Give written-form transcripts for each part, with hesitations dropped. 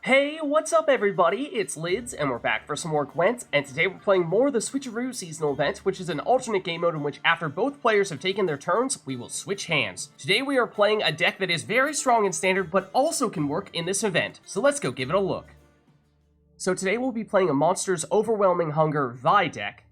Hey, what's up everybody? It's Lids, and we're back for some more Gwent, and today we're playing more of the Switcheroo seasonal event, which is an alternate game mode in which after both players have taken their turns, we will switch hands. Today we are playing a deck that is very strong in Standard, but also can work in this event, so let's go give it a look. So today we'll be playing a Monster's Overwhelming Hunger Vi deck,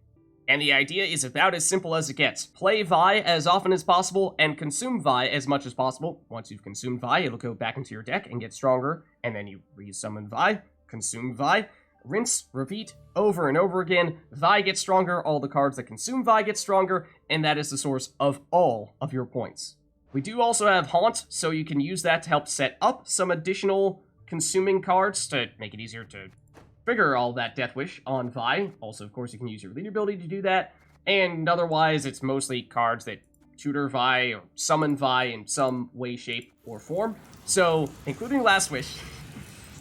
and the idea is about as simple as it gets. Play Vi as often as possible, and consume Vi as much as possible. Once you've consumed Vi, it'll go back into your deck and get stronger, and then you re-summon Vi, consume Vi, rinse, repeat, over and over again. Vi gets stronger, all the cards that consume Vi get stronger, and that is the source of all of your points. We do also have Haunt, so you can use that to help set up some additional consuming cards to make it easier to trigger all that Death Wish on Vi. Also, of course, you can use your leader ability to do that. And otherwise, it's mostly cards that tutor Vi or summon Vi in some way, shape, or form. So, including Last Wish.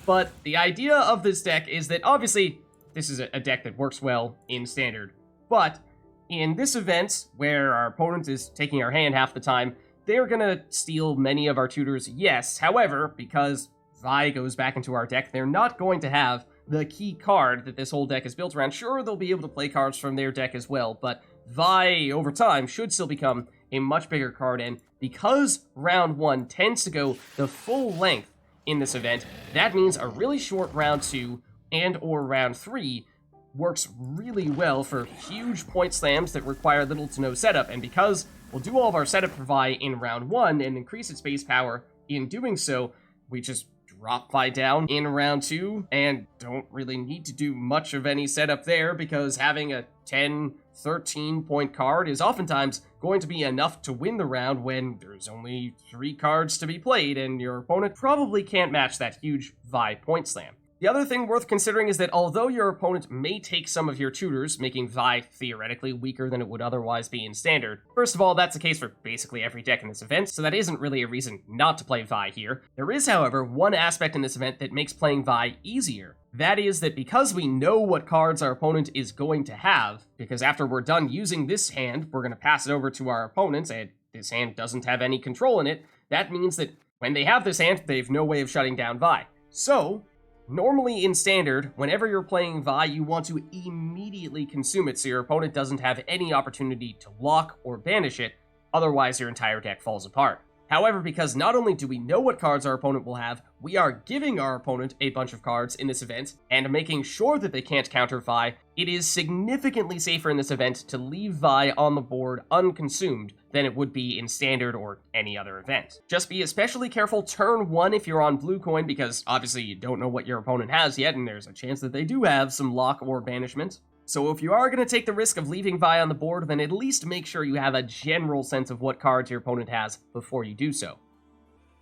But the idea of this deck is that, obviously, this is a deck that works well in Standard. But in this event, where our opponent is taking our hand half the time, they're gonna steal many of our tutors, yes. However, because Vi goes back into our deck, they're not going to have the key card that this whole deck is built around. Sure, they'll be able to play cards from their deck as well, but Vi, over time, should still become a much bigger card, and because round 1 tends to go the full length in this event, that means a really short round 2 and or round 3 works really well for huge point slams that require little to no setup, and because we'll do all of our setup for Vi in round 1 and increase its base power in doing so, we just drop Vi down in round 2 and don't really need to do much of any setup there, because having a 10, 13 point card is oftentimes going to be enough to win the round when there's only 3 cards to be played and your opponent probably can't match that huge Vi point slam. The other thing worth considering is that although your opponent may take some of your tutors, making Vi theoretically weaker than it would otherwise be in Standard, first of all, that's the case for basically every deck in this event, so that isn't really a reason not to play Vi here. There is, however, one aspect in this event that makes playing Vi easier. That is that because we know what cards our opponent is going to have, because after we're done using this hand, we're going to pass it over to our opponent, and this hand doesn't have any control in it, that means that when they have this hand, they have no way of shutting down Vi. So, normally in Standard, whenever you're playing Vi, you want to immediately consume it so your opponent doesn't have any opportunity to lock or banish it, otherwise your entire deck falls apart. However, because not only do we know what cards our opponent will have, we are giving our opponent a bunch of cards in this event, and making sure that they can't counter Vi, it is significantly safer in this event to leave Vi on the board unconsumed than it would be in Standard or any other event. Just be especially careful turn 1 if you're on blue coin, because obviously you don't know what your opponent has yet, and there's a chance that they do have some lock or banishment. So if you are going to take the risk of leaving Vi on the board, then at least make sure you have a general sense of what cards your opponent has before you do so.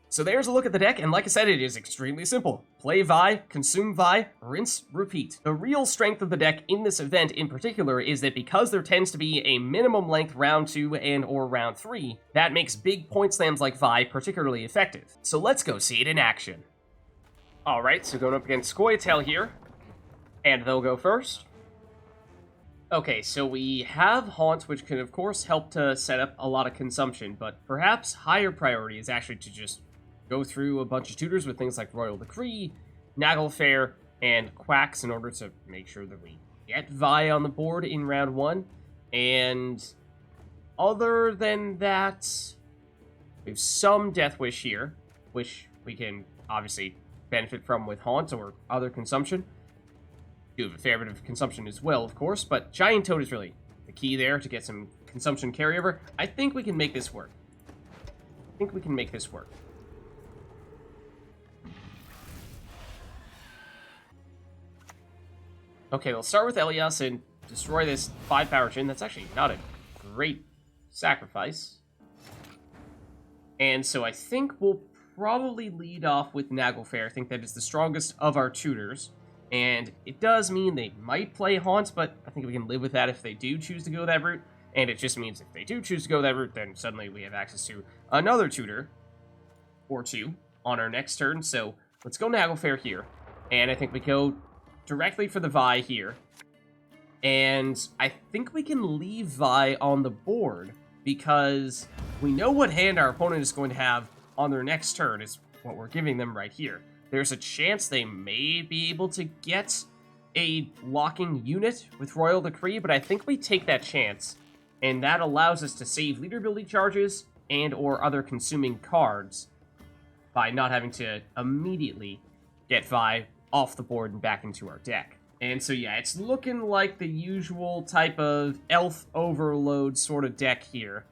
So there's a look at the deck, and like I said, it is extremely simple. Play Vi, consume Vi, rinse, repeat. The real strength of the deck in this event in particular is that because there tends to be a minimum length round 2 and or round 3, that makes big point slams like Vi particularly effective. So let's go see it in action. Alright, so going up against Scoia'tael here, and they'll go first. Okay, so we have Haunt, which can of course help to set up a lot of consumption, but perhaps higher priority is actually to just go through a bunch of tutors with things like Royal Decree, Naglfar, and Quacks in order to make sure that we get Vi on the board in round 1. And other than that, we have some Death Wish here, which we can obviously benefit from with Haunt or other consumption. Do have a fair bit of consumption as well, of course, but Giant Toad is really the key there to get some consumption carryover. I think we can make this work. Okay, we'll start with Elias and destroy this 5 power gen. That's actually not a great sacrifice. And so I think we'll probably lead off with Naglfar. I think that is the strongest of our tutors. And it does mean they might play Haunt, but I think we can live with that if they do choose to go that route. And it just means if they do choose to go that route, then suddenly we have access to another tutor or 2 on our next turn. So let's go Naglfar here. And I think we go directly for the Vi here. And I think we can leave Vi on the board because we know what hand our opponent is going to have on their next turn is what we're giving them right here. there's a chance they may be able to get a locking unit with Royal Decree, but I think we take that chance, and that allows us to save leader ability charges and or other consuming cards by not having to immediately get Vi off the board and back into our deck. And so yeah, it's looking like the usual type of elf overload sort of deck here.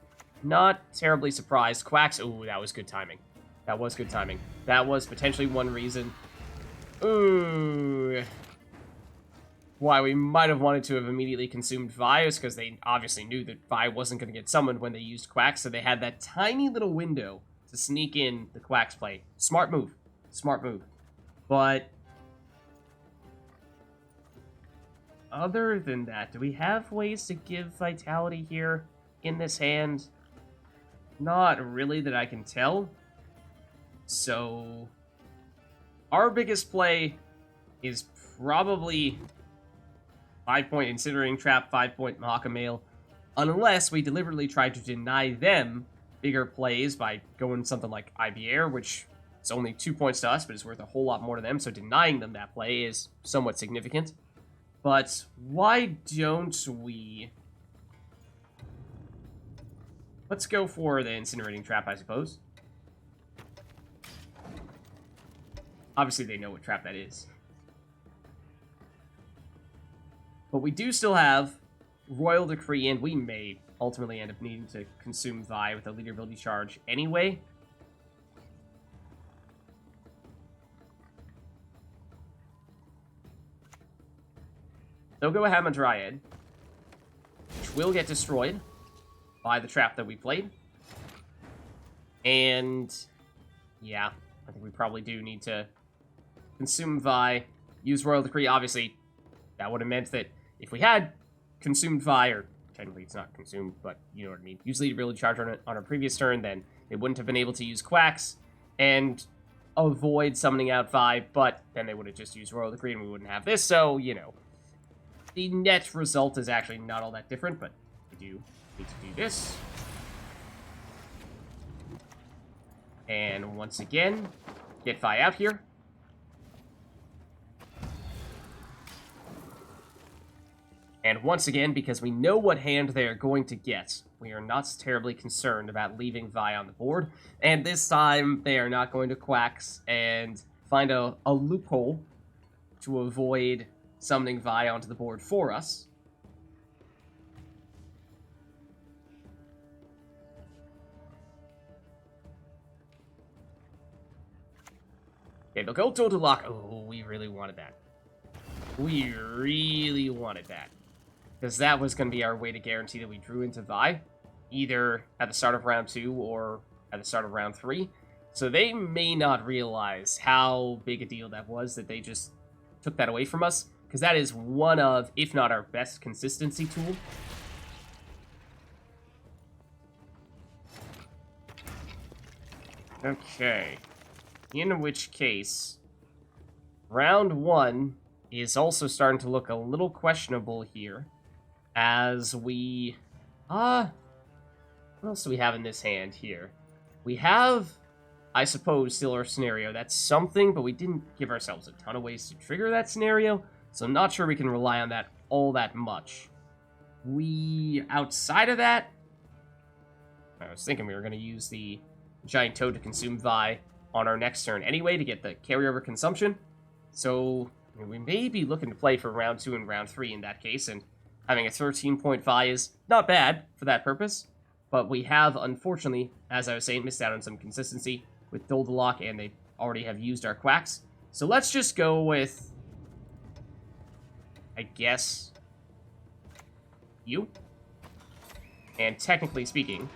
Not terribly surprised. Quacks, ooh, that was good timing. That was good timing. That was potentially one reason. Ooh. Why we might have wanted to have immediately consumed Vi is because they obviously knew that Vi wasn't going to get summoned when they used Quacks, so they had that tiny little window to sneak in the Quacks play. Smart move. Smart move. But other than that, do we have ways to give Vitality here in this hand? Not really that I can tell. So our biggest play is probably 5-point Incinerating Trap, 5-point Mahakamail, unless we deliberately try to deny them bigger plays by going something like IB Air, which is only 2 points to us, but is worth a whole lot more to them, so denying them that play is somewhat significant. But why don't we... Let's go for the Incinerating Trap, I suppose. Obviously, they know what trap that is. But we do still have Royal Decree, and we may ultimately end up needing to consume Vi with a leader ability charge anyway. They'll go ahead and Dryad, which will get destroyed by the trap that we played. And yeah, I think we probably do need to consume Vi, use Royal Decree. Obviously, that would have meant that if we had consumed Vi, or technically it's not consumed, but you know what I mean, use leader ability charge on our previous turn, then they wouldn't have been able to use Quacks and avoid summoning out Vi, but then they would have just used Royal Decree and we wouldn't have this, so, you know, the net result is actually not all that different, but we do need to do this. And once again, get Vi out here. And once again, because we know what hand they are going to get, we are not terribly concerned about leaving Vi on the board. And this time, they are not going to Quacks and find a loophole to avoid summoning Vi onto the board for us. Okay, they'll go to Lokke. Oh, we really wanted that. We really wanted that. Because that was going to be our way to guarantee that we drew into Vi, either at the start of round 2 or at the start of round 3. So they may not realize how big a deal that was that they just took that away from us, because that is one of, if not our best consistency tool. Okay. In which case, round 1 is also starting to look a little questionable here. As we... what else do we have in this hand here? We have, I suppose, still our scenario. That's something, but we didn't give ourselves a ton of ways to trigger that scenario, so I'm not sure we can rely on that all that much. Outside of that, I was thinking we were going to use the Giant Toad to consume Vi on our next turn anyway to get the carryover consumption. So I mean, we may be looking to play for round 2 and round 3 in that case, and having a 13-point Vi is not bad for that purpose. But we have, unfortunately, as I was saying, missed out on some consistency with Lokke, and they already have used our Quacks. So let's just go with, I guess, you. And technically speaking,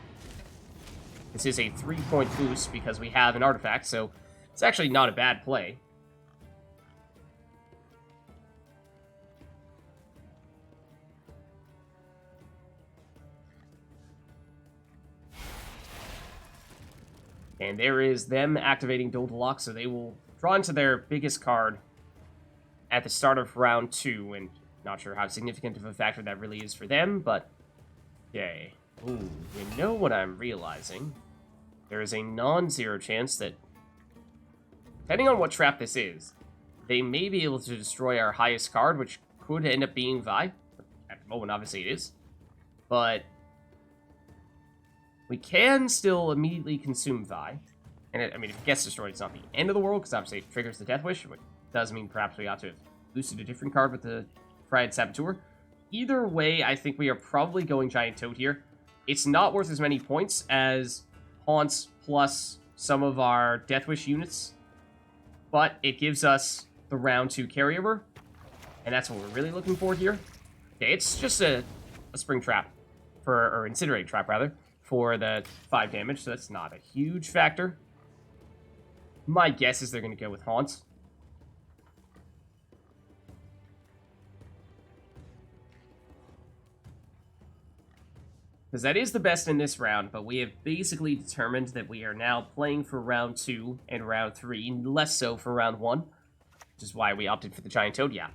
this is a 3-point boost because we have an artifact, so it's actually not a bad play. And there is them activating Lokke, so they will draw into their biggest card at the start of round 2, and not sure how significant of a factor that really is for them, but okay. Ooh, you know what I'm realizing? There is a non-zero chance that depending on what trap this is, they may be able to destroy our highest card, which could end up being Vi. At the moment, obviously it is. But we can still immediately consume Vi. And I mean, if it gets destroyed, it's not the end of the world, because obviously it triggers the Death Wish, which does mean perhaps we ought to have boosted a different card with the Fried Saboteur. Either way, I think we are probably going Giant Toad here. It's not worth as many points as Haunts plus some of our Death Wish units, but it gives us the round 2 carryover, and that's what we're really looking for here. Okay, it's just a Spring Trap, or Incinerate Trap, rather, for the 5 damage, so that's not a huge factor. My guess is they're going to go with Haunts. Because that is the best in this round, but we have basically determined that we are now playing for round 2 and round 3, less so for round 1, which is why we opted for the Giant Toad. Yeah,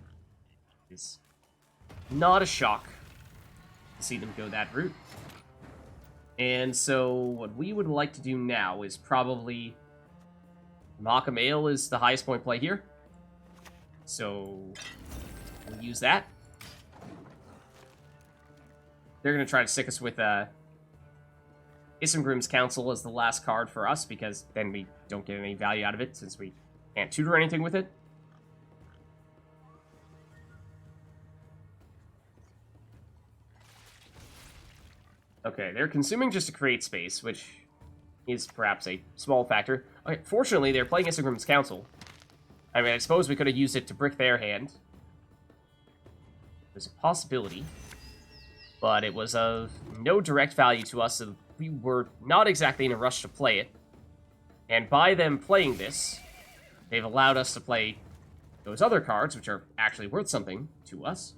it's not a shock to see them go that route. And so what we would like to do now is probably... Scoia'tael is the highest point play here, so we'll use that. They're going to try to stick us with Isengrim's Council as the last card for us, because then we don't get any value out of it, since we can't tutor anything with it. Okay, they're consuming just to create space, which is perhaps a small factor. Okay, fortunately, they're playing Isengrim's Council. I mean, I suppose we could have used it to brick their hand. There's a possibility. But it was of no direct value to us, so we were not exactly in a rush to play it. And by them playing this, they've allowed us to play those other cards, which are actually worth something to us.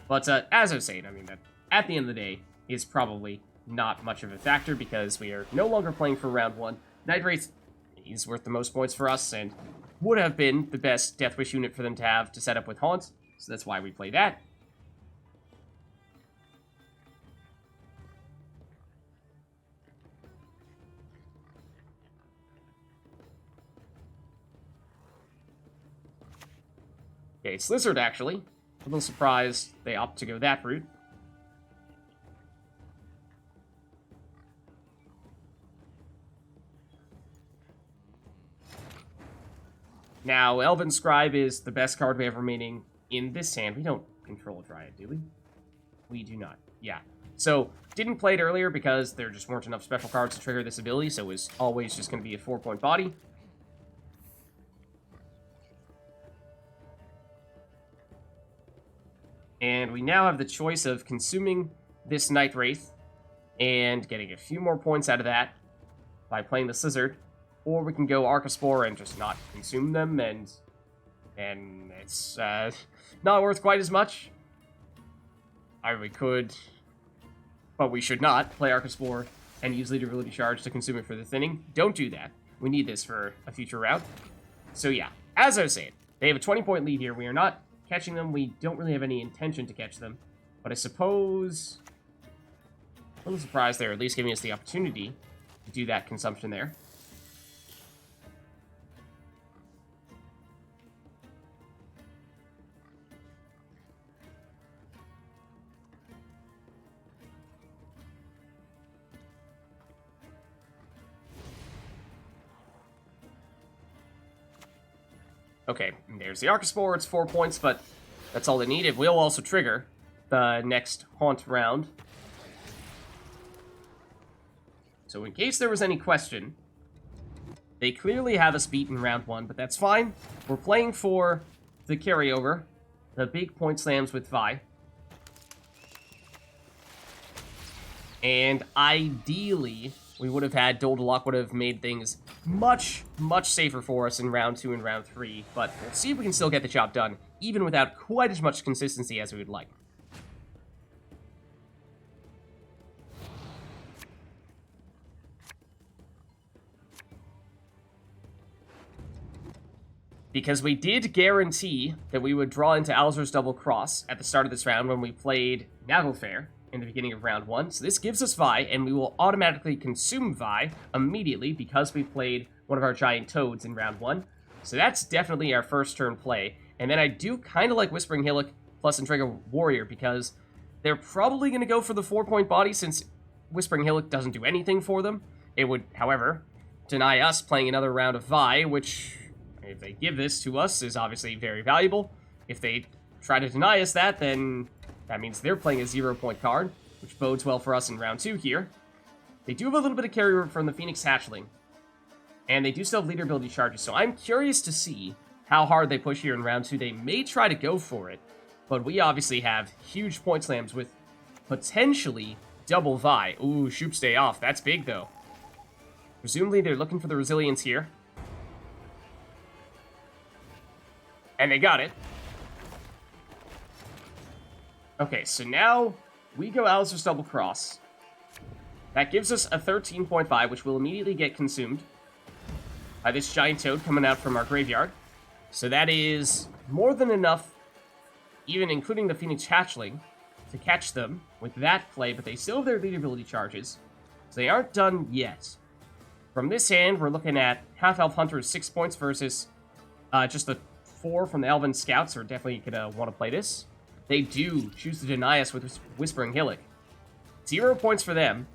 But as I was saying, I mean, that at the end of the day, is probably not much of a factor, because we are no longer playing for round 1. Nightwraith is worth the most points for us, and would have been the best Death Wish unit for them to have to set up with Haunt, so that's why we play that. Okay, Slyzard, actually. A little surprised they opt to go that route. Now, Elven Scribe is the best card we have remaining in this hand. We don't control a Dryad, do we? We do not. Yeah. So, didn't play it earlier because there just weren't enough special cards to trigger this ability, so it was always just going to be a 4-point body. And we now have the choice of consuming this Nightwraith and getting a few more points out of that by playing the Slyzard, or we can go Archespore and just not consume them, and it's not worth quite as much. We could, but we should not play Archespore and use Lead Ability Charge to consume it for the thinning. Don't do that. We need this for a future round. So yeah, as I was saying, they have a 20-point lead here. We are not catching them. We don't really have any intention to catch them. But I suppose... a little surprised they're at least giving us the opportunity to do that consumption there. Okay, there's the Archespore. It's 4 points, but that's all they need. It will also trigger the next Haunt round. So in case there was any question, they clearly have us beat in round 1, but that's fine. We're playing for the carryover, the big point slams with Vi. And ideally, we would have had Doldelok would have made things much, much safer for us in round 2 and round 3, but we'll see if we can still get the job done, even without quite as much consistency as we would like. Because we did guarantee that we would draw into Alzur's Double Cross at the start of this round when we played Naglfar in the beginning of round 1. So this gives us Vi, and we will automatically consume Vi immediately because we played one of our giant toads in round 1. So that's definitely our first turn play. And then I do kind of like Whispering Hillock plus Endrega Warrior because they're probably going to go for the 4-point body since Whispering Hillock doesn't do anything for them. It would, however, deny us playing another round of Vi, which, if they give this to us, is obviously very valuable. If they try to deny us that, then that means they're playing a 0-point card, which bodes well for us in round 2 here. They do have a little bit of carryover from the Phoenix Hatchling, and they do still have leader ability charges, so I'm curious to see how hard they push here in round 2. They may try to go for it, but we obviously have huge point slams with potentially double Vi. Ooh, Shoop stay off. That's big, though. Presumably, they're looking for the resilience here. And they got it. Okay, so now we go Alzur's Double Cross. That gives us a 13.5, which will immediately get consumed by this giant toad coming out from our graveyard. So that is more than enough, even including the Phoenix Hatchling, to catch them with that play, but they still have their lead ability charges, so they aren't done yet. From this hand, we're looking at Half-Elf Hunter's 6 points versus just the 4 from the Elven Scouts, are definitely going to want to play this. They do choose to deny us with Whispering Hillock. 0 points for them,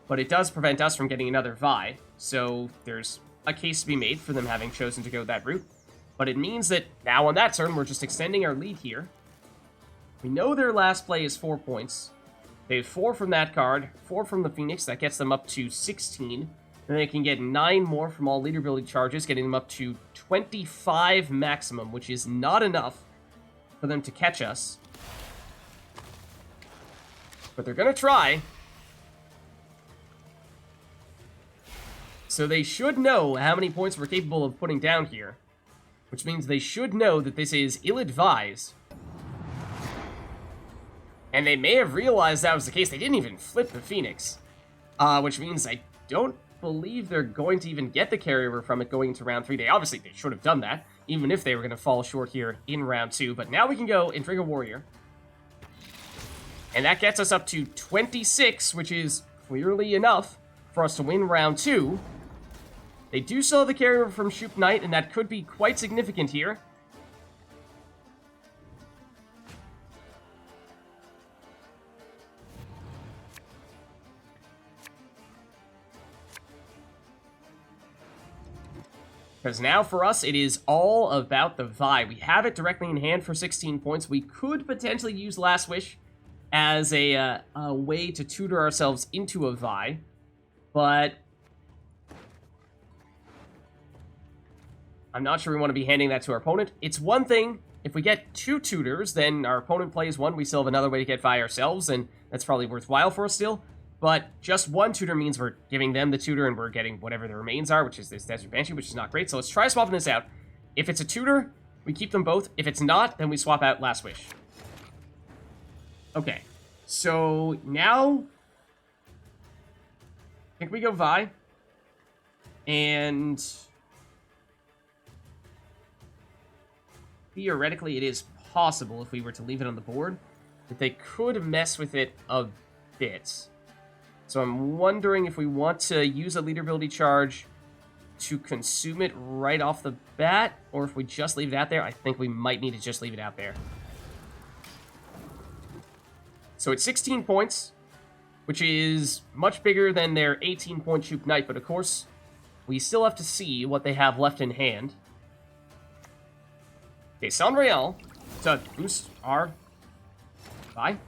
but it does prevent us from getting another Vi, so there's a case to be made for them having chosen to go that route. But it means that now on that turn, we're just extending our lead here. We know their last play is 4 points. They have 4 from that card, 4 from the Phoenix, that gets them up to 16. Then they can get 9 more from all leader ability charges, getting them up to 25 maximum, which is not enough for them to catch us. But they're going to try. So they should know how many points we're capable of putting down here, which means they should know that this is ill-advised. And they may have realized that was the case. They didn't even flip the Phoenix, which means I don't believe they're going to even get the carryover from it going into round 3. They should have done that, even if they were going to fall short here in round 2. But now we can go Endrega Warrior. And that gets us up to 26, which is clearly enough for us to win round 2. They do still have the carryover from Shoop Knight, and that could be quite significant here. Because now for us, it is all about the Vi. We have it directly in hand for 16 points. We could potentially use Last Wish as a way to tutor ourselves into a Vi, but I'm not sure we want to be handing that to our opponent. It's one thing, if we get 2 tutors, then our opponent plays 1, we still have another way to get Vi ourselves, and that's probably worthwhile for us still. But just 1 tutor means we're giving them the tutor and we're getting whatever the remains are, which is this Desert Banshee, which is not great. So let's try swapping this out. If it's a tutor, we keep them both. If it's not, then we swap out Last Wish. Okay, so now I think we go Vi. And theoretically, it is possible, if we were to leave it on the board, that they could mess with it a bit. So I'm wondering if we want to use a leader ability charge to consume it right off the bat, or if we just leave it out there. I think we might need to just leave it out there. So it's 16 points, which is much bigger than their 18-point Shoop Knight, but of course, we still have to see what they have left in hand. Okay, Sanriel to boost our Vi.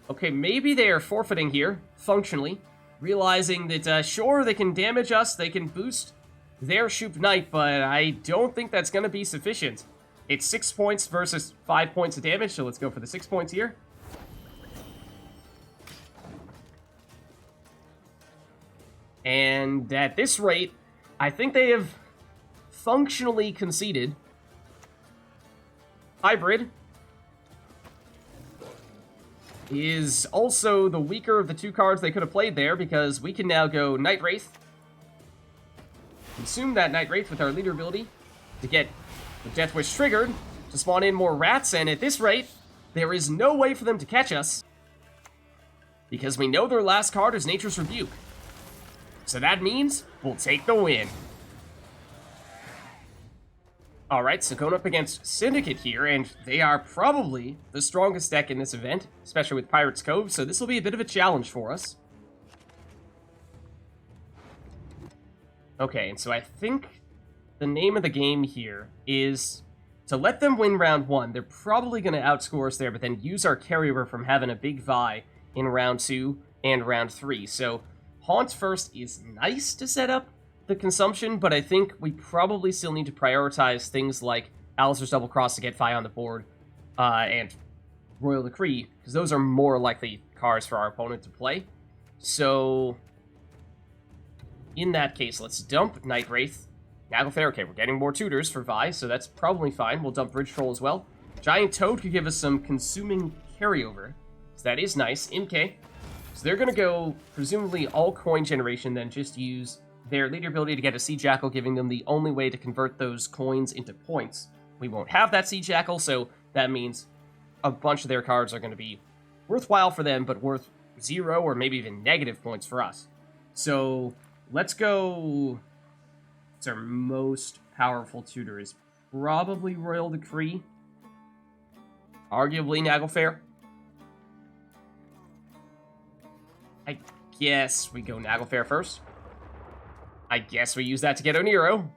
Okay, maybe they are forfeiting here, functionally, realizing that, sure, they can damage us, they can boost their Shoop Knight, but I don't think that's going to be sufficient. It's 6 points versus 5 points of damage, so let's go for the 6 points here. And at this rate, I think they have functionally conceded. Hybrid is also the weaker of the 2 cards they could have played there, because we can now go Nightwraith, consume that Nightwraith with our leader ability to get the Death Wish triggered, to spawn in more rats, and at this rate, there is no way for them to catch us, because we know their last card is Nature's Rebuke. So that means we'll take the win. Alright, so going up against Syndicate here, and they are probably the strongest deck in this event, especially with Pirates Cove, so this will be a bit of a challenge for us. Okay, and so I think the name of the game here is to let them win round 1. They're probably going to outscore us there, but then use our carryover from having a big Vi in round 2 and round 3. So Haunt first is nice to set up the consumption, but I think we probably still need to prioritize things like Alzur's Double Cross to get Vi on the board, and Royal Decree, because those are more likely cards for our opponent to play. So in that case, let's dump Nightwraith. Naglfar, okay, we're getting more tutors for Vi, so that's probably fine. We'll dump Bridge Troll as well. Giant Toad could give us some consuming carryover, so that is nice. MK. So they're going to go, presumably, all coin generation, then just use their leader ability to get a Sea Jackal, giving them the only way to convert those coins into points. We won't have that Sea Jackal, so that means a bunch of their cards are going to be worthwhile for them, but worth 0 or maybe even negative points for us. So let's go. It's our most powerful tutor is probably Royal Decree. Arguably Naglfar. I guess we go Naglfar first. I guess we use that to get Oneiro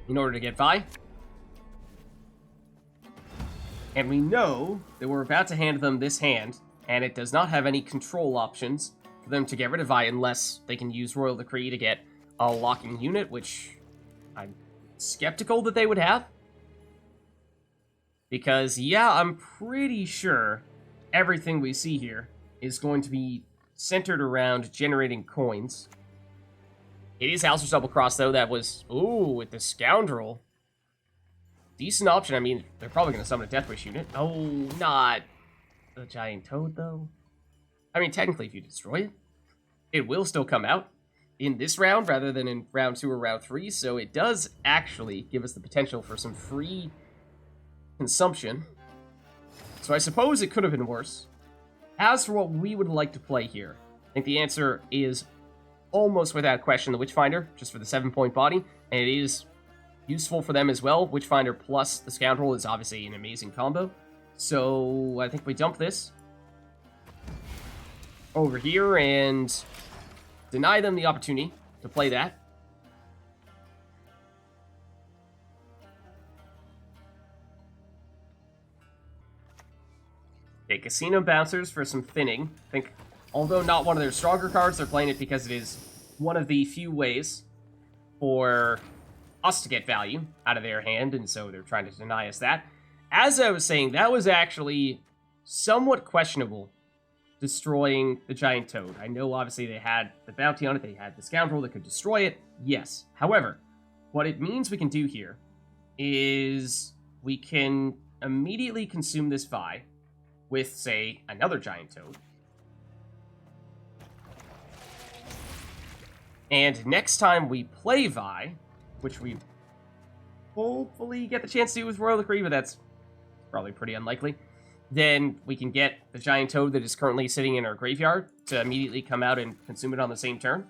in order to get Vi. And we know that we're about to hand them this hand, and it does not have any control options for them to get rid of Vi unless they can use Royal Decree to get a locking unit, which I'm skeptical that they would have. Because, yeah, I'm pretty sure everything we see here is going to be centered around generating coins. It is Alzur's Double Cross, though. That was, ooh, with the Scoundrel. Decent option. I mean, they're probably going to summon a Death Wish unit. Oh, not the Giant Toad, though. I mean, technically, if you destroy it, it will still come out in this round rather than in round 2 or round 3, so it does actually give us the potential for some free consumption. So I suppose it could have been worse. As for what we would like to play here, I think the answer is almost without question the Witchfinder, just for the 7-point body, and it is useful for them as well. Witchfinder plus the Scoundrel is obviously an amazing combo. So I think we dump this over here and deny them the opportunity to play that. Okay, Casino Bouncers for some thinning. I think, although not one of their stronger cards, they're playing it because it is one of the few ways for us to get value out of their hand, and so they're trying to deny us that. As I was saying, that was actually somewhat questionable, destroying the Giant Toad. I know, obviously, they had the bounty on it, they had the Scoundrel that could destroy it, yes. However, what it means we can do here is we can immediately consume this Vi with, say, another Giant Toad. And next time we play Vi, which we hopefully get the chance to do with Royal Decree, but that's probably pretty unlikely, then we can get the Giant Toad that is currently sitting in our graveyard to immediately come out and consume it on the same turn.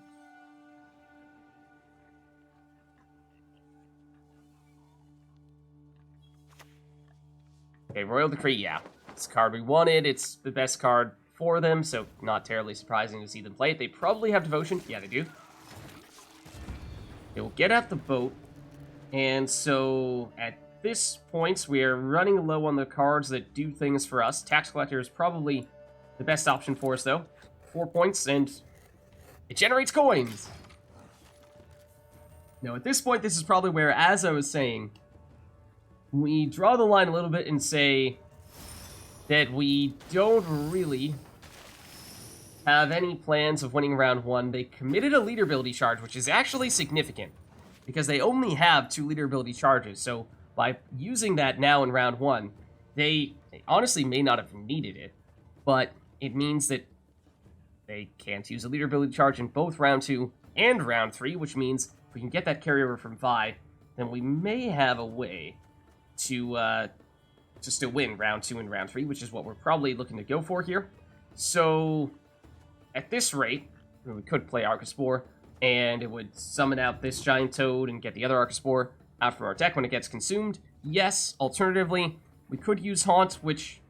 Okay, Royal Decree, yeah. It's the card we wanted. It's the best card for them, so not terribly surprising to see them play it. They probably have Devotion. Yeah, they do. They will get at the boat, and so at this point, we are running low on the cards that do things for us. Tax Collector is probably the best option for us, though. 4 points, and it generates coins! Now, at this point, this is probably where, as I was saying, we draw the line a little bit and say that we don't really have any plans of winning round 1. They committed a leader ability charge, which is actually significant, because they only have 2 leader ability charges, so by using that now in round 1, they honestly may not have needed it, but it means that they can't use a leader ability charge in both round 2 and round 3, which means if we can get that carryover from Vi, then we may have a way to still win round 2 and round 3, which is what we're probably looking to go for here. So at this rate, we could play Archespore, and it would summon out this Giant Toad and get the other Archespore. out from our deck when it gets consumed? Yes. Alternatively, we could use Haunt, which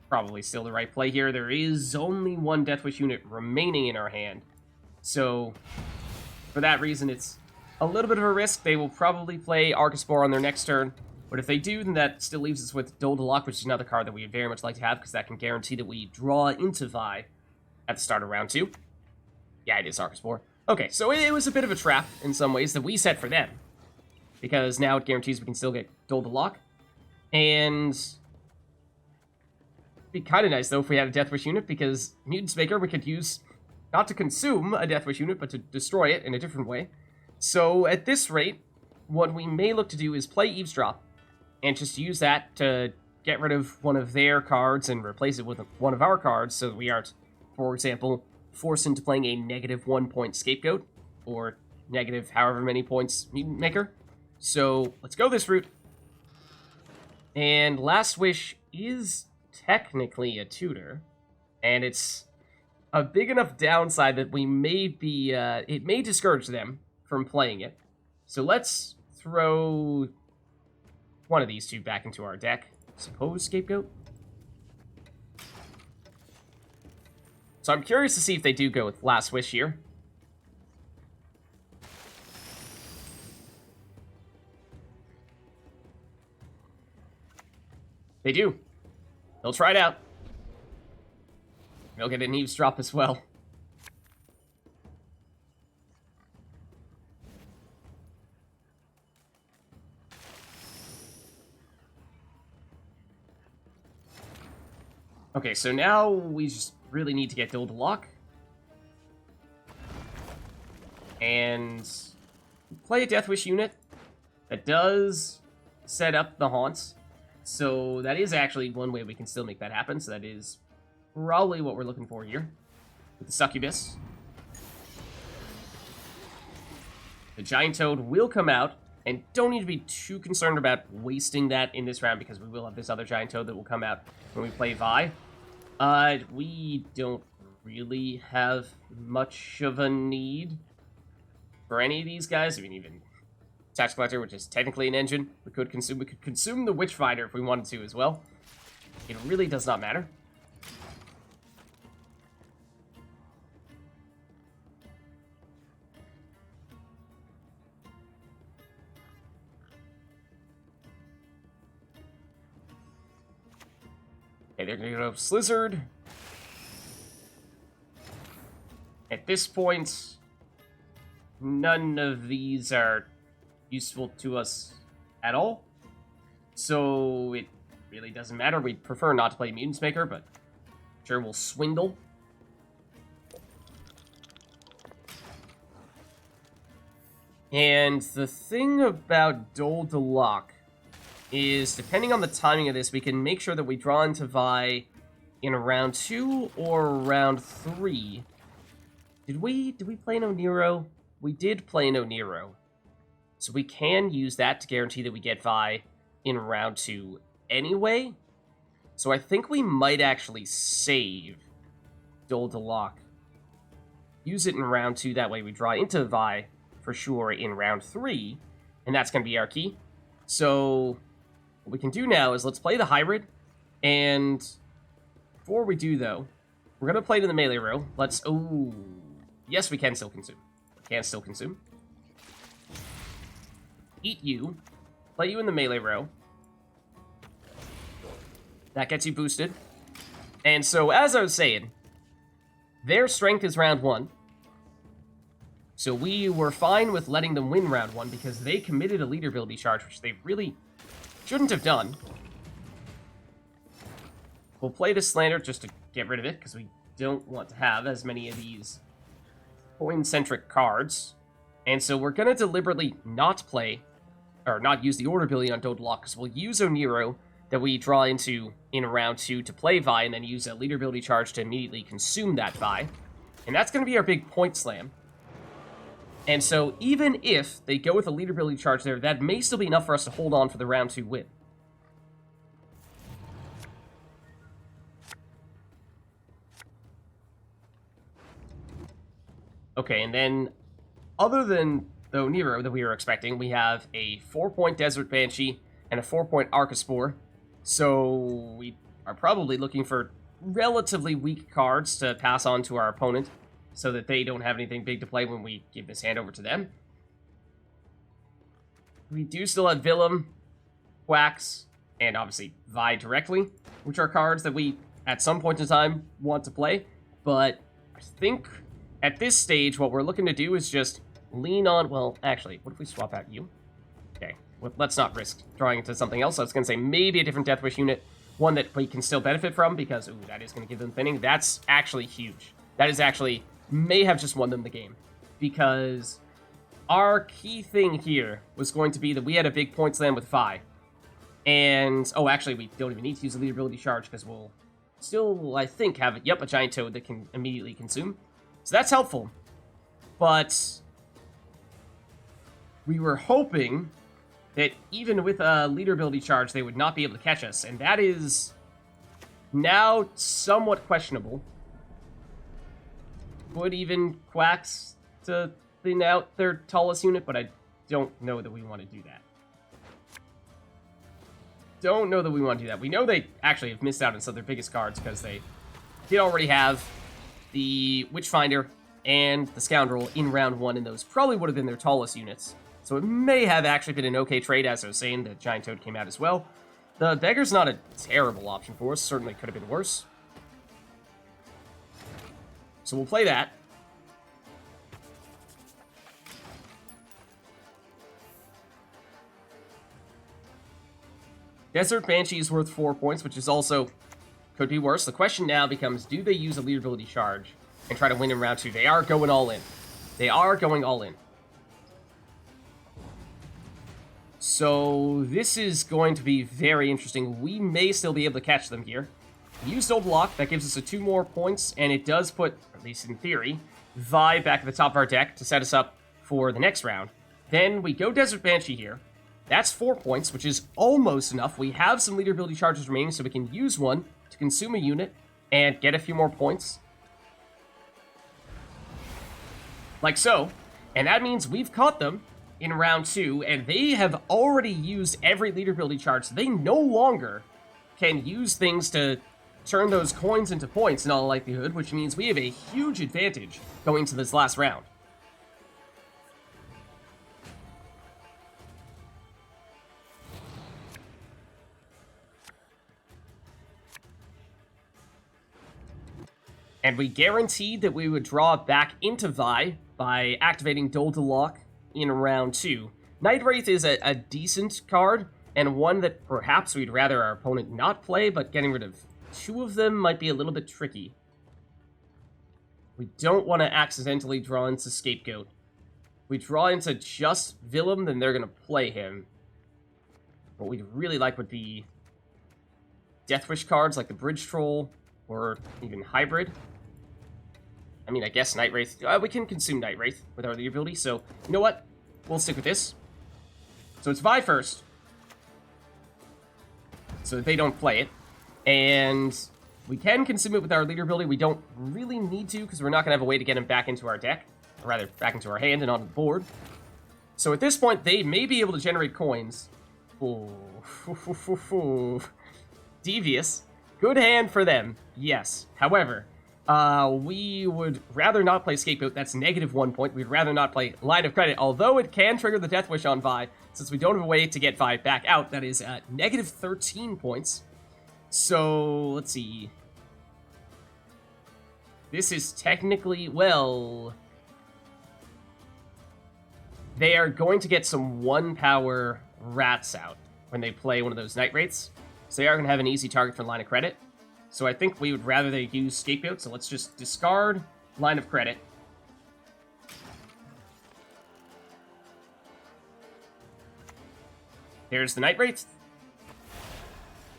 probably still the right play here. There is only one Deathwish unit remaining in our hand. So, for that reason, it's a little bit of a risk. They will probably play Archespore on their next turn. But if they do, then that still leaves us with Lokke, which is another card that we would very much like to have, because that can guarantee that we draw into Vi at the start of round 2. Yeah, it is Archespore. Okay, so it was a bit of a trap in some ways that we set for them, because now it guarantees we can still get Lokke. And it'd be kind of nice, though, if we had a Deathwish unit, because Mutants Maker we could use not to consume a Deathwish unit, but to destroy it in a different way. So at this rate, what we may look to do is play Eavesdrop, and just use that to get rid of one of their cards and replace it with one of our cards, so that we aren't, for example, forced into playing a -1 point Scapegoat, or negative however many points Mutant Maker. So let's go this route. And Last Wish is technically a tutor, and it's a big enough downside that we may be, it may discourage them from playing it. So let's throw one of these two back into our deck. Suppose Scapegoat? So I'm curious to see if they do go with Last Wish here. They do. They'll try it out. They'll get an Eavesdrop as well. Okay, so now we just really need to get Lokke. And play a Deathwish unit that does set up the Haunts. So that is actually one way we can still make that happen. So that is probably what we're looking for here with the Succubus. The Giant Toad will come out, and don't need to be too concerned about wasting that in this round, because we will have this other Giant Toad that will come out when we play Vi. We don't really have much of a need for any of these guys. I mean, even Tax Collector, which is technically an engine, we could consume the Witchfinder if we wanted to as well. It really does not matter. Okay, they're gonna go Slyzard. At this point, none of these are useful to us at all. So it really doesn't matter. We'd prefer not to play Mutants Maker, but sure, we'll Swindle. And the thing about Lokke is, depending on the timing of this, we can make sure that we draw into Vi in round 2 or round 3. Did we play an Oneiro? We did play an Oneiro. So we can use that to guarantee that we get Vi in round 2 anyway. So I think we might actually save Lokke. Use it in round 2, that way we draw into Vi for sure in round 3, and that's going to be our key. So what we can do now is let's play the Hybrid, and before we do, though, we're going to play it in the melee row. Let's... Oh, yes, we can still consume. Can still consume. Eat you. Play you in the melee row. That gets you boosted. And so, as I was saying, their strength is round 1. So we were fine with letting them win round 1 because they committed a leader ability charge, which they really shouldn't have done. We'll play the Slander just to get rid of it, because we don't want to have as many of these coin-centric cards. And so we're going to deliberately not play, or not use the order ability on Lokke, because we'll use Oneiro that we draw into in round 2 to play Vi, and then use a leader ability charge to immediately consume that Vi. And that's going to be our big point slam. And so even if they go with a leader ability charge there, that may still be enough for us to hold on for the round 2 win. Okay, and then other than the Oneiromancy that we were expecting, we have a 4-point Desert Banshee and a 4-point Archespore. So we are probably looking for relatively weak cards to pass on to our opponent so that they don't have anything big to play when we give this hand over to them. We do still have Villem, Quax, and obviously Vi directly, which are cards that we, at some point in time, want to play. But I think at this stage, what we're looking to do is just lean on... Well, actually, what if we swap out you? Okay, well, let's not risk drawing into something else. I was going to say maybe a different Deathwish unit, one that we can still benefit from, because, ooh, that is going to give them thinning. That's actually huge. That is actually... may have just won them the game, because our key thing here was going to be that we had a big points land with Vi. And, oh, actually, we don't even need to use the leaderability charge, because we'll still, I think, have, yep, a giant toad that can immediately consume. So that's helpful. But we were hoping that even with a leaderability charge, they would not be able to catch us. And that is now somewhat questionable. Would even Quax to thin out their tallest unit, but I don't know that we want to do that. Don't know that we want to do that. We know they actually have missed out on some of their biggest cards because they did already have the Witchfinder and the Scoundrel in round 1, and those probably would have been their tallest units. So it may have actually been an okay trade, as I was saying. The Giant Toad came out as well. The Beggar's not a terrible option for us. Certainly could have been worse. So we'll play that. Desert Banshee is worth 4 points, which is also could be worse. The question now becomes, do they use a leaderability charge and try to win in round 2? They are going all in. They are going all in. So this is going to be very interesting. We may still be able to catch them here. We used Old Lock. That gives us a 2 more points, and it does put, at least in theory, Vi back at the top of our deck to set us up for the next round. Then we go Desert Banshee here. That's 4 points, which is almost enough. We have some leaderability charges remaining, so we can use one to consume a unit and get a few more points. Like so. And that means we've caught them in round 2, and they have already used every leaderability charge, so they no longer can use things to turn those coins into points in all likelihood, which means we have a huge advantage going to this last round. And we guaranteed that we would draw back into Vi by activating Dole to Lock in round 2. Nightwraith is a decent card, and one that perhaps we'd rather our opponent not play, but getting rid of 2 of them might be a little bit tricky. We don't want to accidentally draw into Scapegoat. If we draw into just Villem, then they're going to play him. What we'd really like would be Deathwish cards like the Bridge Troll, or even Hybrid. I mean, I guess Nightwraith. We can consume Nightwraith with our ability, so you know what? We'll stick with this. So it's Vi first, so that they don't play it. And we can consume it with our leader ability. We don't really need to, because we're not going to have a way to get him back into our deck. Or rather, back into our hand and onto the board. So at this point, they may be able to generate coins. Ooh. Devious. Good hand for them, yes. However, we would rather not play Scapegoat. That's -1 point. We'd rather not play Line of Credit, although it can trigger the Death Wish on Vi. Since we don't have a way to get Vi back out, that is -13 points. So, let's see. This is technically, well... They are going to get some 1-power rats out when they play one of those Nightwraiths. So they are going to have an easy target for Line of Credit. So I think we would rather they use Scapegoat, so let's just discard Line of Credit. There's the Nightwraith.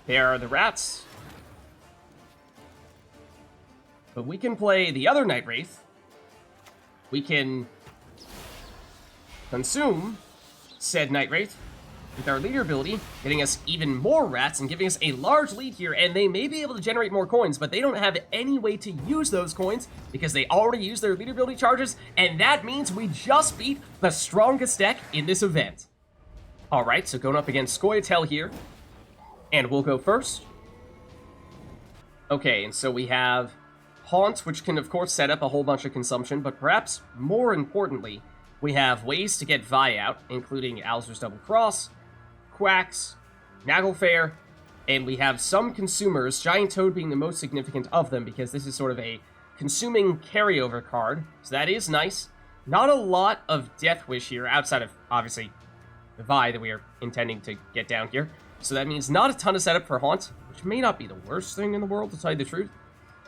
There are the rats. But we can play the other Nightwraith. We can consume said Nightwraith. with our leader ability, getting us even more rats and giving us a large lead here, and they may be able to generate more coins, but they don't have any way to use those coins because they already used their leader ability charges, and that means we just beat the strongest deck in this event. Alright, so going up against Scoia'tael here, and we'll go first. Okay, and so we have Haunt, which can of course set up a whole bunch of consumption, but perhaps more importantly, we have ways to get Vi out, including Alzur's Double Cross, Quacks, Naglfar, and we have some consumers, Giant Toad being the most significant of them, because this is sort of a consuming carryover card, so that is nice. Not a lot of Death Wish here, outside of, obviously, the Vi that we are intending to get down here. So that means not a ton of setup for Haunt, which may not be the worst thing in the world, to tell you the truth.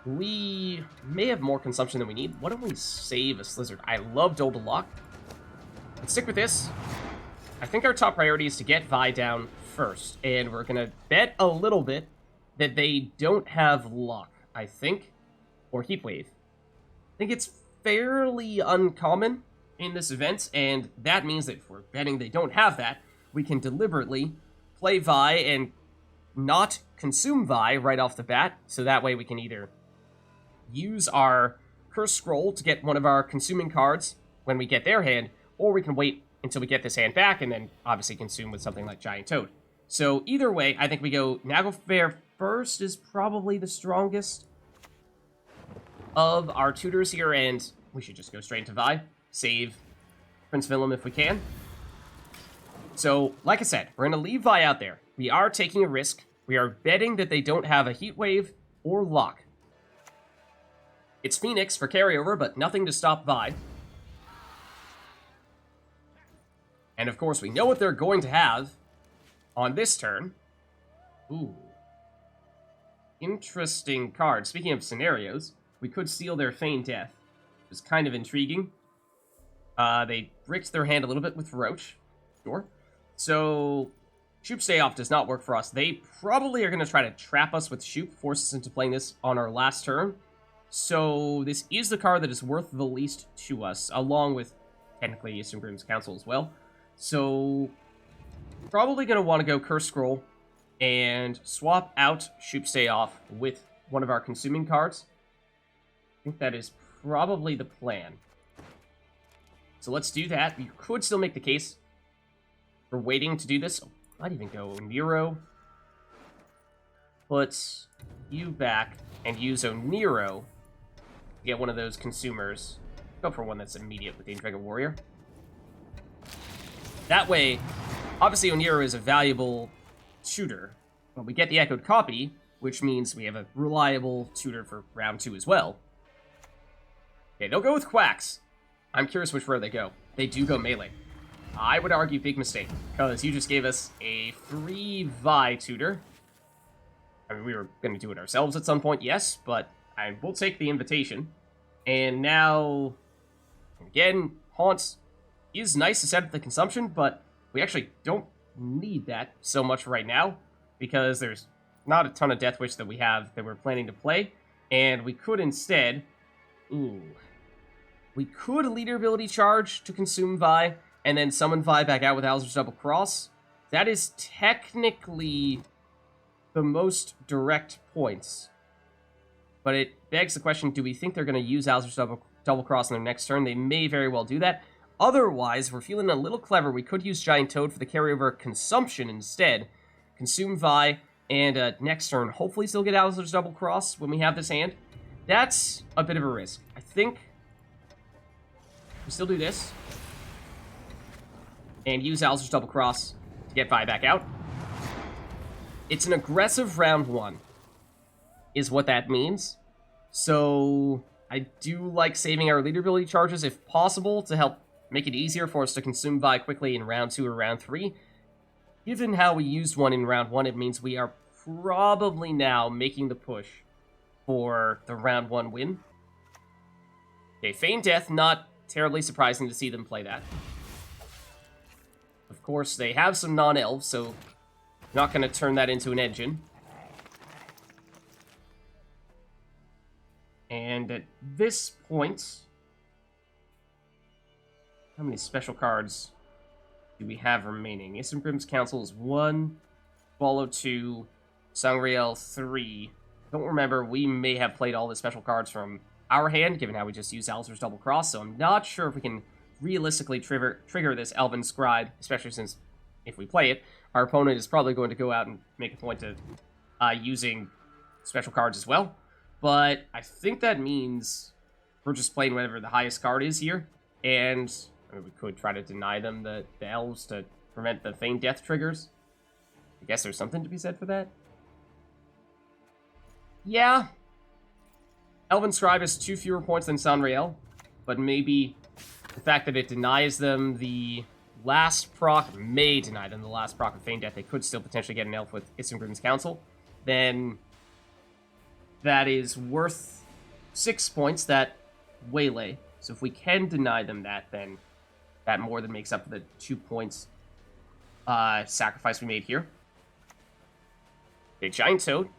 We may have more consumption than we need. Why don't we save a Slyzard? I love Dole to Lock. Let's stick with this. I think our top priority is to get Vi down first, and we're going to bet a little bit that they don't have Lock, I think, or Heatwave. I think it's fairly uncommon in this event, and that means that if we're betting they don't have that, we can deliberately play Vi and not consume Vi right off the bat, so that way we can either use our Curse Scroll to get one of our consuming cards when we get their hand, or we can wait until we get this hand back and then obviously consume with something like Giant Toad. So either way, I think we go Naglfar first is probably the strongest of our tutors here, and we should just go straight into Vi. Save Prince Villem if we can. So, like I said, we're going to leave Vi out there. We are taking a risk. We are betting that they don't have a Heat Wave or Lock. It's Phoenix for carryover, but nothing to stop Vi. And of course, we know what they're going to have on this turn. Ooh. Interesting card. Speaking of scenarios, we could seal their Feigned Death. Which is kind of intriguing. They bricked their hand a little bit with Roach. Sure. So, Shoop Stay Off does not work for us. They probably are going to try to trap us with Shoop, force us into playing this on our last turn. So, this is the card that is worth the least to us, along with, technically, Ysengrim's Council as well. So, probably going to want to go Curse Scroll and swap out Shoop Stay Off with one of our consuming cards. I think that is probably the plan. So let's do that. You could still make the case for waiting to do this. I'd even go Oneiromancy. Put you back and use Oneiromancy to get one of those consumers. Go for one that's immediate with the Endrega Warrior. That way, obviously Oneiromancy is a valuable tutor, but we get the Echoed Copy, which means we have a reliable tutor for round 2 as well. Okay, they'll go with Quacks. I'm curious which road they go. They do go melee. I would argue big mistake, because you just gave us a free Vi tutor. I mean, we were going to do it ourselves at some point, yes, but I will take the invitation. And now, again, Haunt is nice to set up the consumption, but we actually don't need that so much right now, because there's not a ton of Death Wish that we have that we're planning to play, and we could instead... Ooh... We could leader ability charge to consume Vi, and then summon Vi back out with Alzur's Double Cross. That is technically the most direct points. But it begs the question, do we think they're going to use Alzur's Double Cross on their next turn? They may very well do that. Otherwise, we're feeling a little clever. We could use Giant Toad for the carryover consumption instead. Consume Vi, and next turn, hopefully still get Alzur's Double Cross when we have this hand. That's a bit of a risk. I think... we still do this. And use Alzur's Double Cross to get Vi back out. It's an aggressive round 1, is what that means. So, I do like saving our leader ability charges if possible to help make it easier for us to consume Vi quickly in round 2 or round 3. Given how we used one in round 1, it means we are probably now making the push for the round 1 win. Okay, Feigned Death, not terribly surprising to see them play that. Of course, they have some non-elves, so not going to turn that into an engine. And at this point... how many special cards do we have remaining? Isengrim's Council is 1, Swallow 2, Sangreal 3. Don't remember, we may have played all the special cards from our hand, given how we just used Alzur's Double Cross, so I'm not sure if we can realistically trigger this Elven Scribe, especially since, if we play it, our opponent is probably going to go out and make a point of using special cards as well. But I think that means we're just playing whatever the highest card is here, and I mean, we could try to deny them the elves to prevent the Feigned Death triggers. I guess there's something to be said for that. Yeah. Elven Scribe has 2 fewer points than Sangreal, but maybe the fact that it denies them the last proc, may deny them the last proc of Feigned Death, they could still potentially get an elf with Isengrim's Council, then that is worth 6 points, that waylay. So if we can deny them that, then that more than makes up for the 2 points sacrifice we made here. A Giant Toad.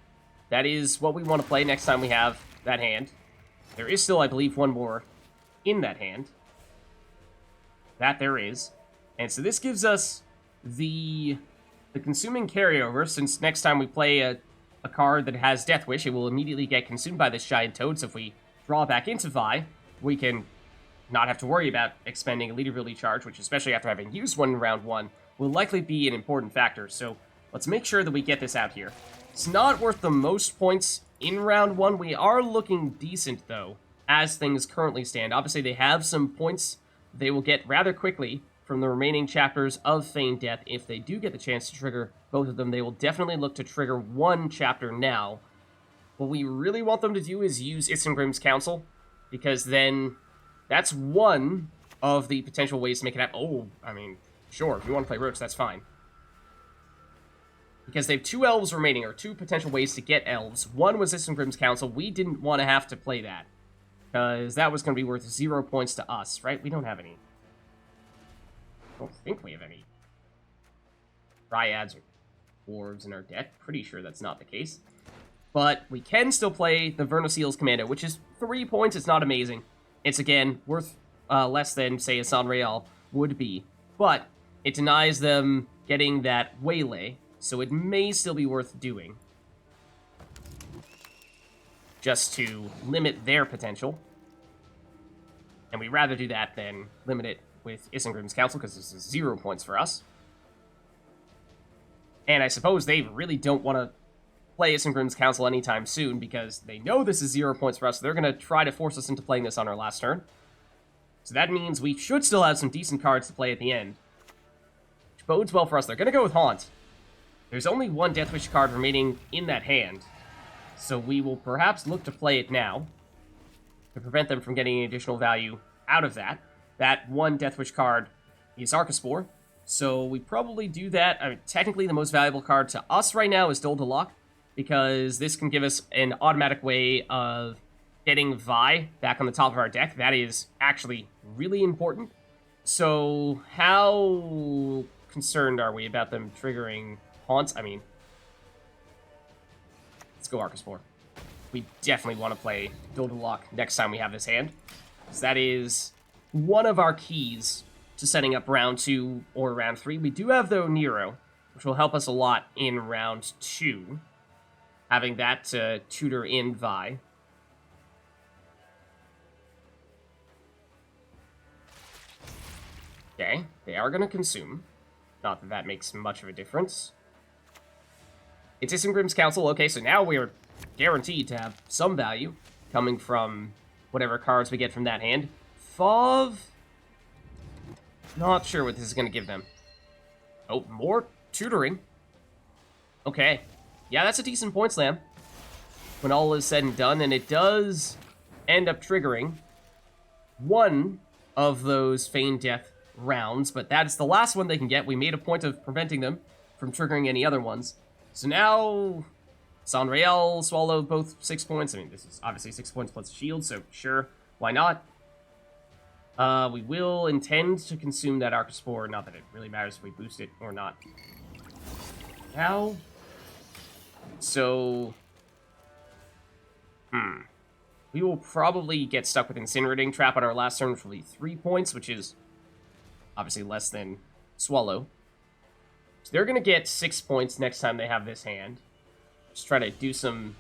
That is what we want to play next time we have that hand. There is still, I believe, one more in that hand. That there is. And so this gives us the consuming carryover, since next time we play a card that has Death Wish, it will immediately get consumed by this Giant Toad, so if we draw back into Vi, we can not have to worry about expending a Leader Ability charge, which, especially after having used one in round 1, will likely be an important factor. So let's make sure that we get this out here. It's not worth the most points in round 1. We are looking decent, though, as things currently stand. Obviously, they have some points they will get rather quickly from the remaining chapters of Feigned Death. If they do get the chance to trigger both of them, they will definitely look to trigger one chapter now. What we really want them to do is use Isengrim's Council, because then that's one of the potential ways to make it happen. Oh, I mean, sure, if you want to play Roach, that's fine. Because they have 2 elves remaining, or 2 potential ways to get elves. One was Isengrim's Council. We didn't want to have to play that, because that was going to be worth 0 points to us, right? We don't have any. I don't think we have any Dryads or Dwarves in our deck. Pretty sure that's not the case. But we can still play the Vernoseal's Commando, which is 3 points. It's not amazing. It's, again, worth less than, say, a Sangreal would be. But it denies them getting that waylay, so it may still be worth doing, just to limit their potential. And we'd rather do that than limit it with Isengrim's Council, because this is 0 points for us. And I suppose they really don't want to play Isengrim's Council anytime soon, because they know this is 0 points for us, so they're going to try to force us into playing this on our last turn. So that means we should still have some decent cards to play at the end, which bodes well for us. They're going to go with Haunt. There's only 1 Death Wish card remaining in that hand, so we will perhaps look to play it now to prevent them from getting any additional value out of that. That 1 Death Wish card is Archespore, so we probably do that. I mean, technically, the most valuable card to us right now is Lokke, because this can give us an automatic way of getting Vi back on the top of our deck. That is actually really important. So how concerned are we about them triggering Haunts? I mean, let's go Archespore. We definitely want to play Lokke next time we have this hand, because that is one of our keys to setting up round 2 or round 3. We do have the Oneiromancy, which will help us a lot in round 2, having that to tutor in Vi. Okay, they are going to consume. Not that that makes much of a difference. It's Isengrim's Council. Okay, so now we're guaranteed to have some value coming from whatever cards we get from that hand. Fov, not sure what this is going to give them. Oh, more tutoring. Okay. Yeah, that's a decent point slam when all is said and done, and it does end up triggering one of those Feigned Death rounds, but that's the last one they can get. We made a point of preventing them from triggering any other ones. So now Sangreal swallowed both 6 points. I mean, this is obviously 6 points plus shield, so sure, why not? We will intend to consume that Archespore, not that it really matters if we boost it or not. Now, so, we will probably get stuck with Incinerating Trap on our last turn, which will be 3 points, which is obviously less than Swallow. So they're going to get 6 points next time they have this hand. Just try to do some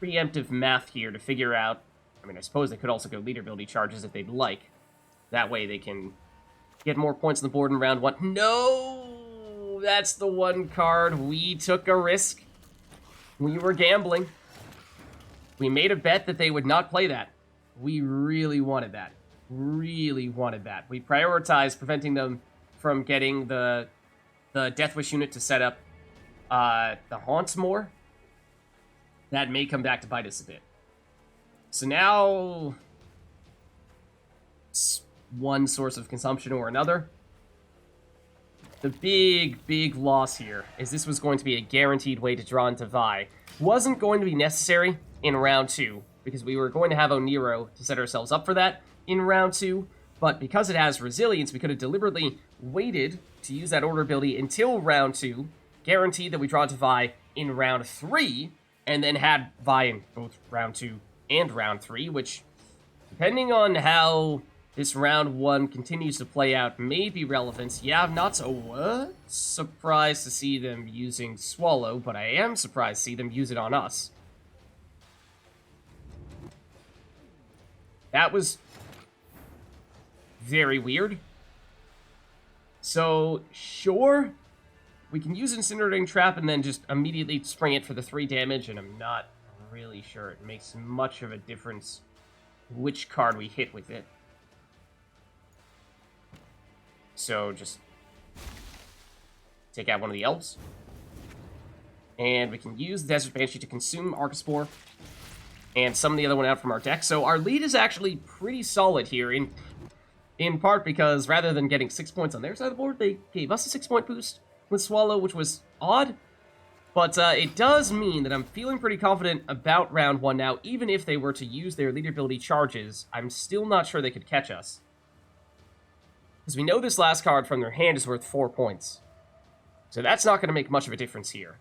preemptive math here to figure out... I mean, I suppose they could also go leader ability charges if they'd like. That way they can get more points on the board in round 1. No! That's the one card. We took a risk. We were gambling. We made a bet that they would not play that. We really wanted that. Really wanted that. We prioritized preventing them from getting the Death Wish unit to set up the Haunts more. That may come back to bite us a bit. So now, it's one source of consumption or another. The big loss here is this was going to be a guaranteed way to draw into Vi. Wasn't going to be necessary in round 2, because we were going to have Oneiro to set ourselves up for that in round 2, but because it has resilience, we could have deliberately waited to use that order ability until round 2, guaranteed that we draw into Vi in round 3, and then had Vi in both round 2 and round 3, which, depending on how this round 1 continues to play out, may be relevant. Yeah, I'm not so surprised to see them using Swallow, but I am surprised to see them use it on us. That was very weird. So, sure, we can use Incinerating Trap and then just immediately spring it for the 3 damage, and I'm not really sure it makes much of a difference which card we hit with it. So, just take out one of the elves. And we can use the Desert Banshee to consume Archespore and summon the other one out from our deck. So our lead is actually pretty solid here, in part because rather than getting 6 points on their side of the board, they gave us a 6-point boost with Swallow, which was odd. But it does mean that I'm feeling pretty confident about round 1 now. Even if they were to use their leader ability charges, I'm still not sure they could catch us. Because we know this last card from their hand is worth 4 points. So that's not going to make much of a difference here.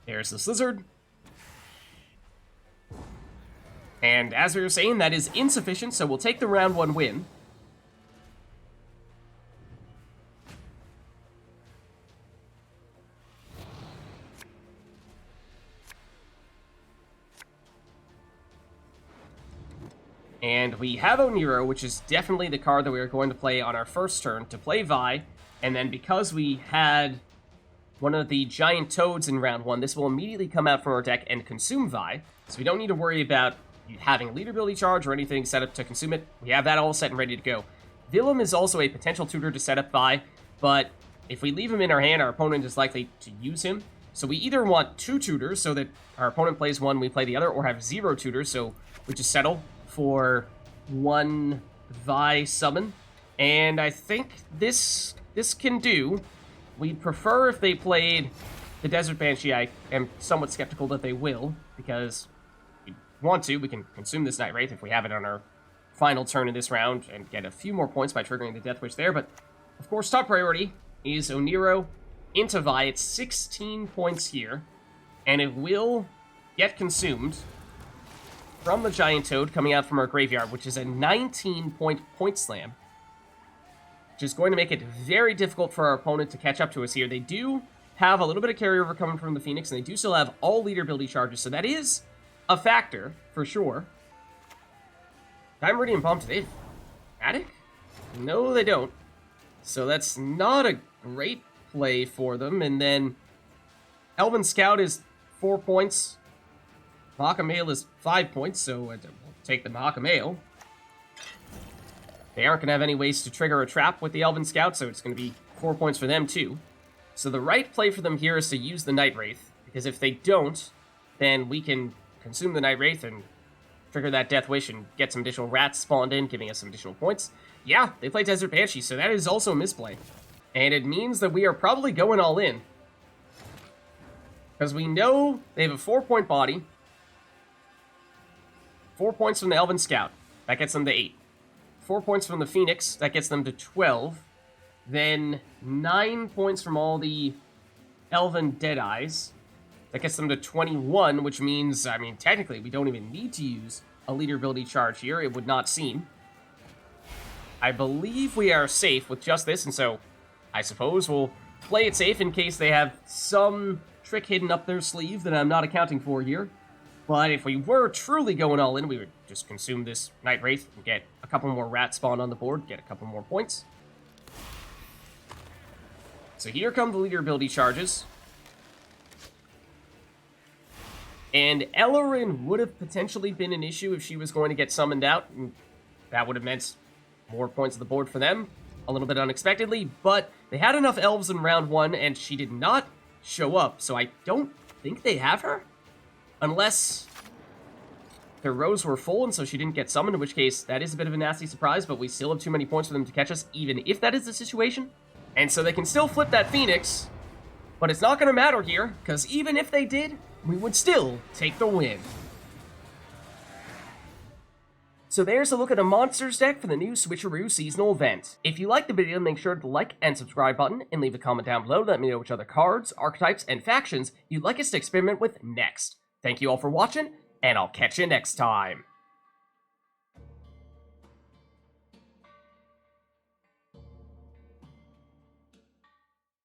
There's the Slyzard. And as we were saying, that is insufficient, so we'll take the round 1 win. And we have Oneiro, which is definitely the card that we are going to play on our first turn to play Vi. And then because we had one of the giant toads in round 1, this will immediately come out from our deck and consume Vi. So we don't need to worry about having a leader ability charge or anything set up to consume it. We have that all set and ready to go. Villem is also a potential tutor to set up Vi, but if we leave him in our hand, our opponent is likely to use him. So we either want 2 tutors so that our opponent plays one, we play the other, or have 0 tutors, so we just settle for 1 Vi summon. And I think this can do. We'd prefer if they played the Desert Banshee. I am somewhat skeptical that they will, because if we want to, we can consume this Nightwraith if we have it on our final turn in this round and get a few more points by triggering the Death Wish there. But, of course, top priority is Oneiro into Vi. It's 16 points here, and it will get consumed from the Giant Toad coming out from our graveyard, which is a 19-point point slam, which is going to make it very difficult for our opponent to catch up to us here. They do have a little bit of carryover coming from the Phoenix, and they do still have all leader ability charges, so that is a factor, for sure. Time Meridian Bomb today. Attic? No, they don't. So that's not a great play for them. And then Elven Scout is 4 points. Mahakamail is 5 points, so we'll take the Mahakamail. They aren't going to have any ways to trigger a trap with the Elven Scout, so it's going to be 4 points for them, too. So the right play for them here is to use the Nightwraith, because if they don't, then we can consume the Nightwraith and trigger that Death Wish and get some additional rats spawned in, giving us some additional points. Yeah, they play Desert Banshee, so that is also a misplay. And it means that we are probably going all in. Because we know they have a 4-point body. 4 points from the Elven Scout. That gets them to 8. 4 points from the Phoenix. That gets them to 12. Then 9 points from all the Elven Deadeyes. That gets them to 21, which means, I mean, technically, we don't even need to use a leader ability charge here. It would not seem. I believe we are safe with just this, and so I suppose we'll play it safe in case they have some trick hidden up their sleeve that I'm not accounting for here. But if we were truly going all in, we would just consume this Nightwraith and get a couple more rats spawned on the board, get a couple more points. So here come the leader ability charges. And Ellerin would have potentially been an issue if she was going to get summoned out. And that would have meant more points on the board for them, a little bit unexpectedly. But they had enough elves in round 1, and she did not show up. So I don't think they have her. Unless their rows were full, and so she didn't get summoned, in which case that is a bit of a nasty surprise, but we still have too many points for them to catch us, even if that is the situation. And so they can still flip that Phoenix, but it's not going to matter here, because even if they did, we would still take the win. So there's a look at a monsters deck for the new Switcheroo seasonal event. If you liked the video, make sure to like and subscribe button, and leave a comment down below to let me know which other cards, archetypes, and factions you'd like us to experiment with next. Thank you all for watching, and I'll catch you next time.